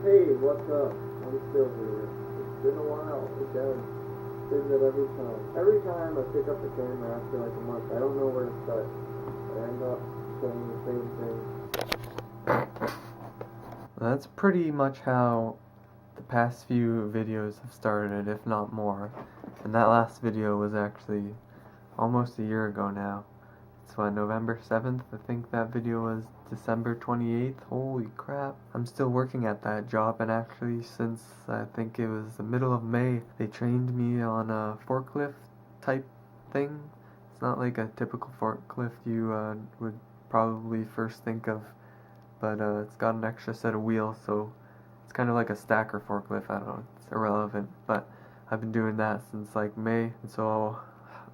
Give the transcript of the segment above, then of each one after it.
Hey, what's up? I'm still here. It's been a while. It does. Says it every time. Every time I pick up the camera after like a month, I don't know where to start. I end up saying the same thing. That's pretty much how the past few videos have started, if not more. And that last video was actually almost a year ago now. It's November 7th. I think that video was December 28th. Holy crap. I'm still working at that job, and actually since I think it was the middle of May, they trained me on a forklift type thing. It's not like a typical forklift you would probably first think of, but it's got an extra set of wheels, so it's kind of like a stacker forklift. I don't know, it's irrelevant, but I've been doing that since like May, and so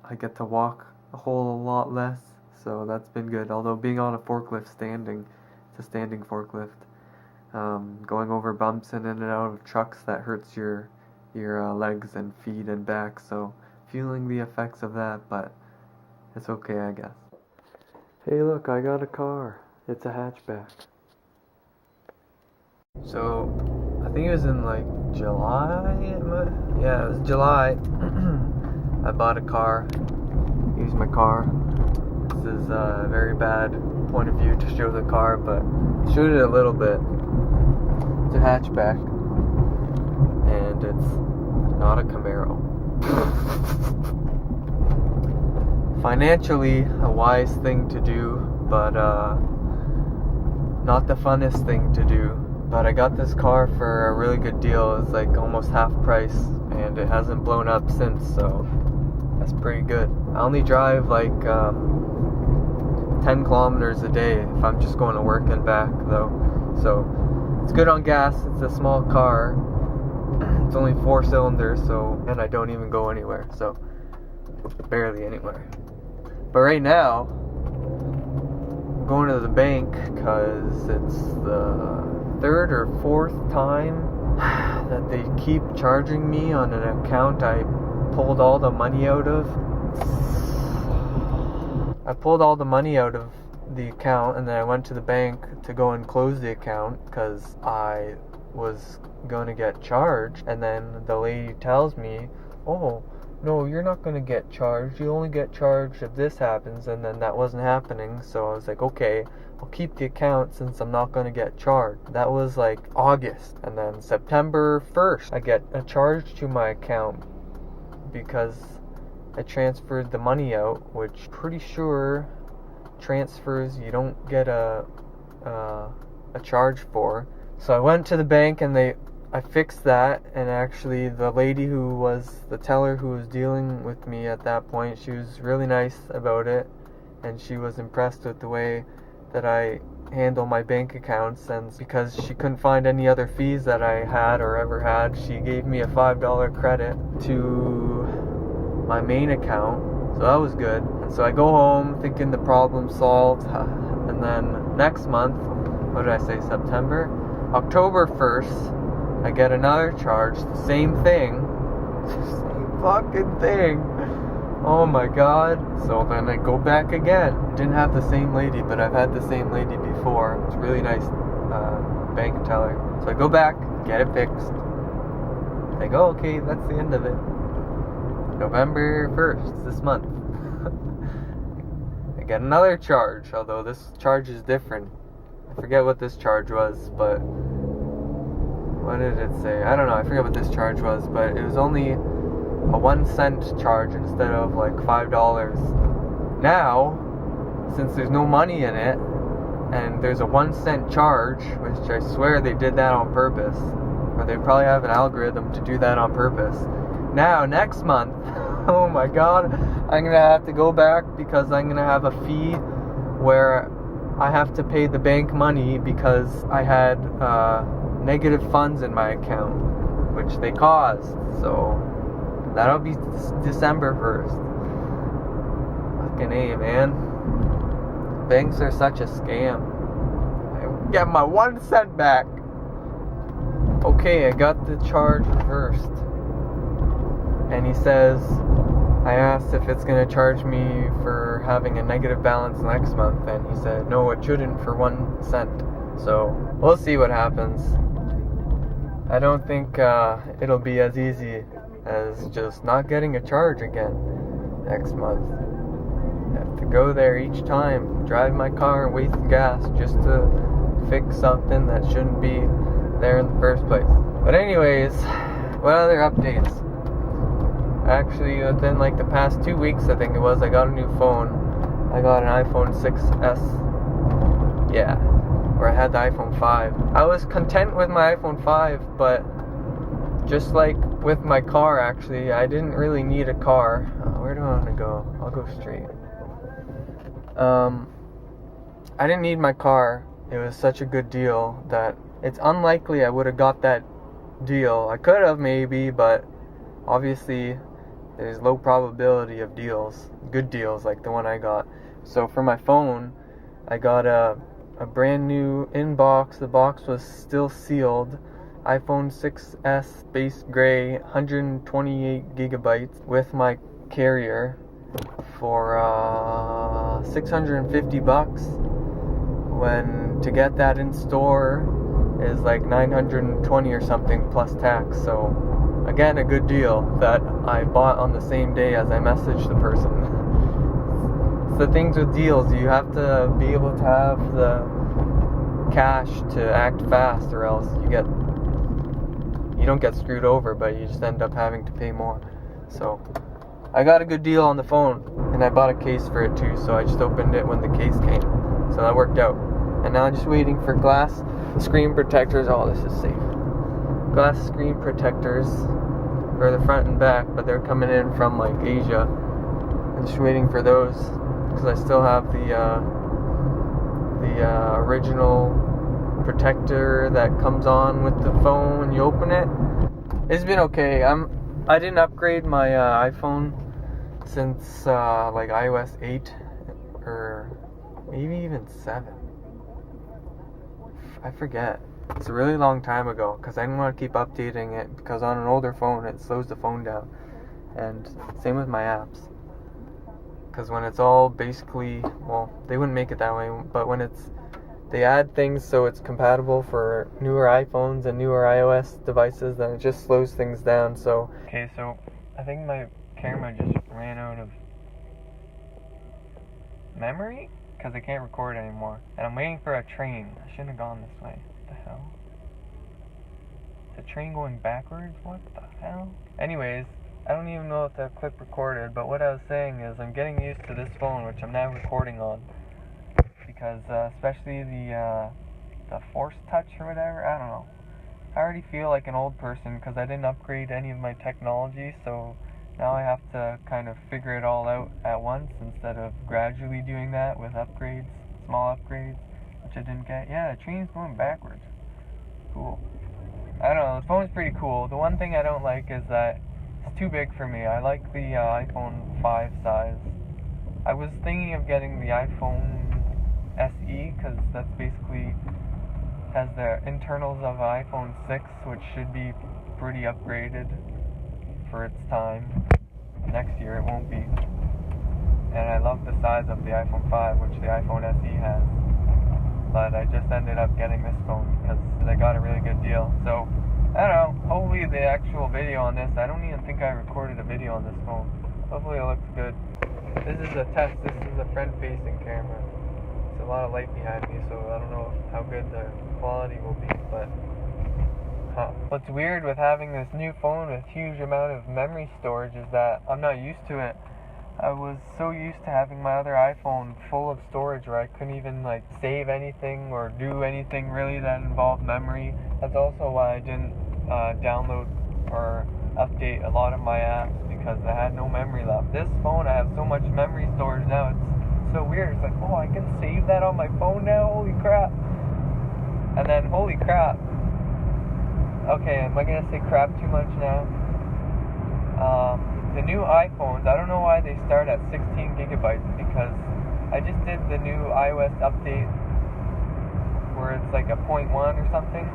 I get to walk a whole lot less, so that's been good. Although being on a forklift standing, it's a standing forklift, going over bumps and in and out of trucks, that hurts your legs and feet and back, so feeling the effects of that, but it's okay, I guess. Hey look, I got a car. It's a hatchback. So, I think it was in like July? Yeah, it was July. I bought a car. Used my car. This is a very bad point of view to show the car, but showed it a little bit. It's a hatchback. And it's not a Camaro. Financially, a wise thing to do, but not the funnest thing to do. But I got this car for a really good deal. It's like almost half price, and it hasn't blown up since, so that's pretty good. I only drive like 10 kilometers a day if I'm just going to work and back though, so it's good on gas. It's a small car. It's only 4 cylinders, so, and I don't even go anywhere, so barely anywhere. But right now I'm going to the bank because it's the 3rd or 4th time that they keep charging me on an account I pulled all the money out of. I pulled all the money out of the account, and then I went to the bank to go and close the account because I was going to get charged, and then the lady tells me, oh no, you're not going to get charged, you only get charged if this happens, and then that wasn't happening, so I was like, okay, I'll keep the account since I'm not going to get charged. That was like August, and then September 1st I get a charge to my account because I transferred the money out, which pretty sure transfers you don't get a charge for. So I went to the bank and I fixed that, and actually the lady who was the teller who was dealing with me at that point, she was really nice about it, and she was impressed with the way that I handle my bank accounts, and because she couldn't find any other fees that I had or ever had, she gave me a $5 credit to my main account, so that was good. And so I go home thinking the problem's solved, and then next month, what did I say, October 1st, I get another charge, the same thing, same fucking thing. Oh my god. So then I go back again. Didn't have the same lady, but I've had the same lady before. It's a really nice bank teller. So I go back, get it fixed. They go, okay, that's the end of it. November 1st, this month. I get another charge, although this charge is different. I forget what this charge was, but what did it say? I don't know, I forget what this charge was, but it was only a 1 cent charge instead of like $5. Now, since there's no money in it, and there's a 1 cent charge, which I swear they did that on purpose, or they probably have an algorithm to do that on purpose. Now, next month, oh my god, I'm gonna have to go back because I'm gonna have a fee where I have to pay the bank money because I had negative funds in my account, which they caused. So that'll be December 1st. Fucking A, man. Banks are such a scam. I get my 1 cent back. Okay, I got the charge reversed. And he says, I asked if it's going to charge me for having a negative balance next month, and he said, no, it shouldn't for 1 cent. So, we'll see what happens. I don't think it'll be as easy as just not getting a charge again next month. I have to go there each time, drive my car and waste gas just to fix something that shouldn't be there in the first place. But anyways, what other updates? Actually, within like the past 2 weeks, I think it was, I got a new phone. I got an iPhone 6S. Yeah. Or I had the iPhone 5. I was content with my iPhone 5, but just like with my car, actually, I didn't really need a car. Where do I want to go? I'll go straight. I didn't need my car. It was such a good deal that it's unlikely I would have got that deal. I could have maybe, but obviously there's low probability of deals, good deals like the one I got. So for my phone, I got a brand new inbox. The box was still sealed. iPhone 6S base gray, 128 gigabytes with my carrier for $650. When to get that in store is like $920 or something plus tax. So again, a good deal that I bought on the same day as I messaged the person. The things with deals, you have to be able to have the cash to act fast, or else you don't get screwed over, but you just end up having to pay more. So I got a good deal on the phone, and I bought a case for it too, so I just opened it when the case came, so that worked out. And now I'm just waiting for glass screen protectors. Oh, this is safe. Glass screen protectors for the front and back, but they're coming in from like Asia. I'm just waiting for those, because I still have the original protector that comes on with the phone when you open it. It's been okay. I didn't upgrade my iPhone since like iOS 8 or maybe even 7. I forget. It's a really long time ago, because I didn't want to keep updating it, because on an older phone it slows the phone down. And same with my apps. Because when it's all basically, well, they wouldn't make it that way, but when they add things so it's compatible for newer iPhones and newer iOS devices, then it just slows things down. So okay, so I think my camera just ran out of memory, because I can't record anymore, and I'm waiting for a train. I shouldn't have gone this way. What the hell? Is the train going backwards? What the hell? Anyways, I don't even know if that clip recorded, but what I was saying is I'm getting used to this phone, which I'm now recording on, because especially the Force Touch or whatever, I don't know. I already feel like an old person because I didn't upgrade any of my technology, so now I have to kind of figure it all out at once instead of gradually doing that with upgrades, small upgrades, which I didn't get. Yeah, the train's going backwards. Cool. I don't know, the phone's pretty cool. The one thing I don't like is that it's too big for me. I like the iPhone 5 size. I was thinking of getting the iPhone SE, because that's basically has the internals of an iPhone 6, which should be pretty upgraded for its time. Next year it won't be. And I love the size of the iPhone 5, which the iPhone SE has. But I just ended up getting this phone because I got a really good deal. So, I don't know, hopefully the actual video on this, I don't even think I recorded a video on this phone. Hopefully it looks good. This is a test, this is a front-facing camera. There's a lot of light behind me, so I don't know how good the quality will be, but what's weird with having this new phone with huge amount of memory storage is that I'm not used to it. I was so used to having my other iPhone full of storage where I couldn't even like save anything or do anything really that involved memory. That's also why I didn't download or update a lot of my apps, because I had no memory left. This phone, I have so much memory storage now, it's so weird. It's like, oh, I can save that on my phone now, holy crap. And then, holy crap. Okay, am I going to say crap too much now? The new iPhones, I don't know why they start at 16 gigabytes, because I just did the new iOS update where it's like a 0.1 or something.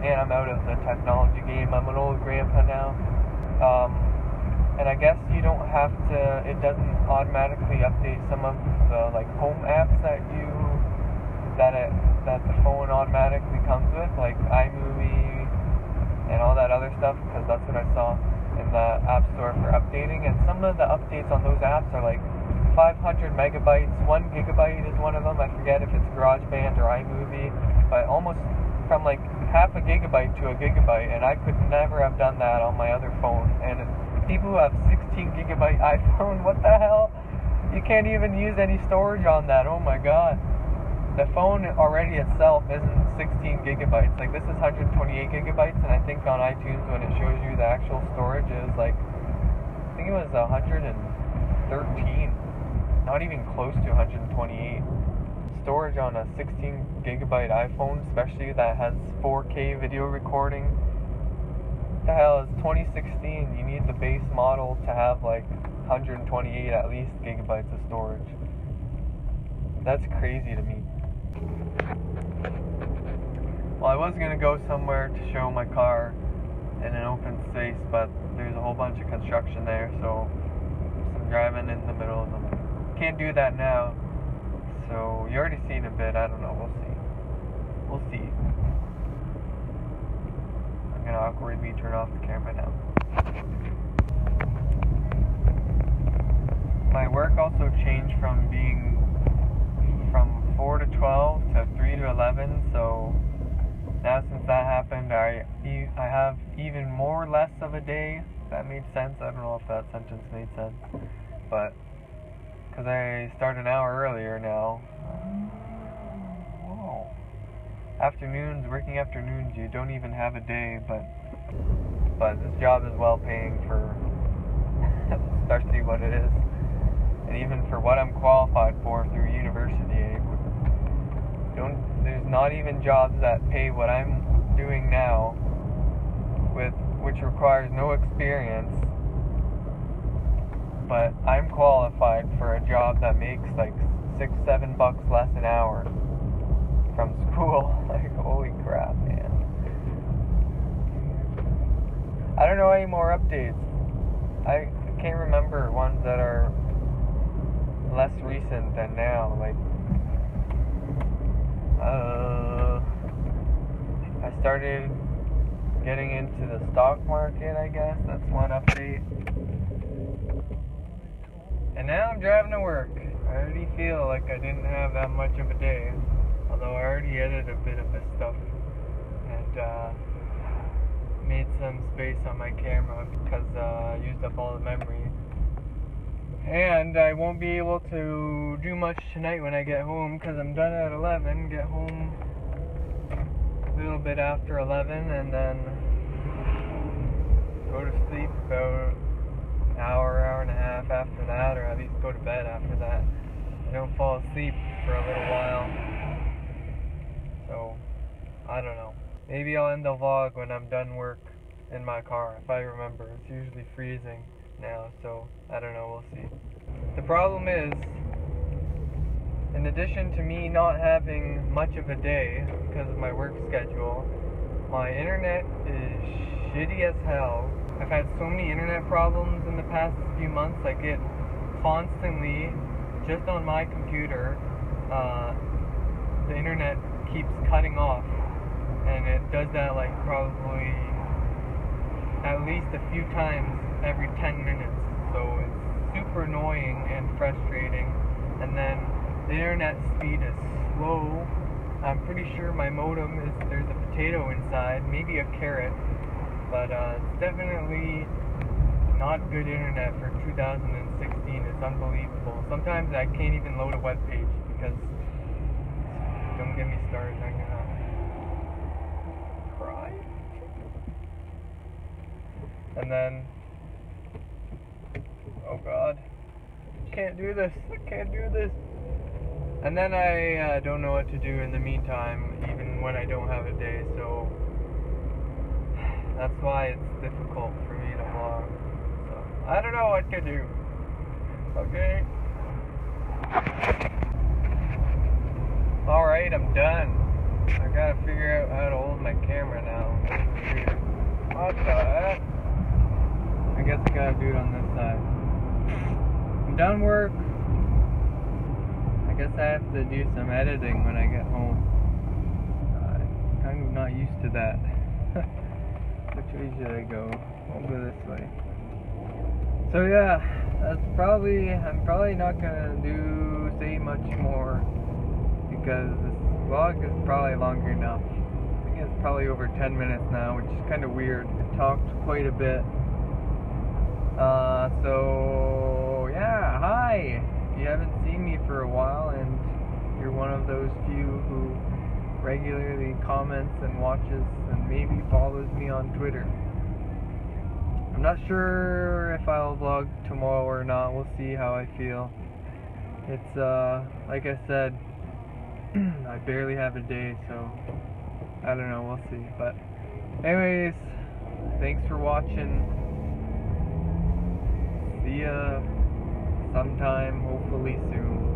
Man, I'm out of the technology game. I'm an old grandpa now. And I guess you don't have to, it doesn't automatically update some of the like home apps that the phone automatically comes with, like iMovie, and all that other stuff, because that's what I saw in the App Store for updating. And some of the updates on those apps are like 500 megabytes, 1 gigabyte is one of them. I forget if it's GarageBand or iMovie, but almost from like half a gigabyte to a gigabyte, and I could never have done that on my other phone. And people who have 16 gigabyte iPhone, what the hell? You can't even use any storage on that. Oh my god. The phone already itself isn't 16 gigabytes. Like, this is 128 gigabytes, and I think on iTunes when it shows you the actual storage is like, I think it was 113. Not even close to 128. Storage on a 16 gigabyte iPhone, especially that has 4K video recording. What the hell is 2016? You need the base model to have like 128 at least gigabytes of storage. That's crazy to me. Well, I was gonna go somewhere to show my car in an open space, but there's a whole bunch of construction there, so I'm driving in the middle of them. Can't do that now, so you already seen a bit. I don't know. We'll see. I'm gonna awkwardly turn off the camera now. My work also changed from being from 4 to 12 to 3 to 11, so now since that happened, I have even more less of a day. If that made sense. I don't know if that sentence made sense, but because I start an hour earlier now. Whoa. Afternoons, working afternoons, you don't even have a day, but this job is well paying for especially what it is, and even for what I'm qualified for through university. There's not even jobs that pay what I'm doing now, which requires no experience, but I'm qualified for a job that makes like $6-7 less an hour from school. Like, holy crap, man. I don't know any more updates. I can't remember ones that are less recent than now. Like, I started getting into the stock market, I guess. That's one update. And now I'm driving to work. I already feel like I didn't have that much of a day, although I already edited a bit of this stuff and made some space on my camera because I used up all the memory. And I won't be able to do much tonight when I get home because I'm done at 11. Get home a little bit after 11 and then go to sleep about an hour and a half after that, or at least go to bed after that. I don't fall asleep for a little while. So, I don't know. Maybe I'll end the vlog when I'm done work in my car, if I remember. It's usually freezing now, so I don't know, we'll see. The problem is, in addition to me not having much of a day because of my work schedule, my internet is shitty as hell. I've had so many internet problems in the past few months. I get constantly, just on my computer, the internet keeps cutting off, and it does that like probably at least a few times every 10 minutes, so it's super annoying and frustrating. And then the internet speed is slow. I'm pretty sure my modem there's a potato inside, maybe a carrot, but it's definitely not good internet for 2016. It's unbelievable. Sometimes I can't even load a web page because, don't get me started, I'm gonna cry. And then, oh god, can't do this, I can't do this. And then I don't know what to do in the meantime, even when I don't have a day, so that's why it's difficult for me to vlog. So, I don't know what to do. Okay. Alright, I'm done. I gotta figure out how to hold my camera now. What the heck? I guess I gotta do it on this side. I'm done work. I guess I have to do some editing when I get home. I'm kind of not used to that. Which way should I go? I'll go this way. So yeah, I'm probably not gonna say much more because this vlog is probably longer enough. I think it's probably over 10 minutes now, which is kind of weird. I talked quite a bit. So yeah, hi! If you haven't seen me for a while and you're one of those few who regularly comments and watches and maybe follows me on Twitter. I'm not sure if I'll vlog tomorrow or not. We'll see how I feel. It's like I said, I barely have a day, so I don't know, we'll see. But anyways, thanks for watching. See ya sometime, hopefully soon.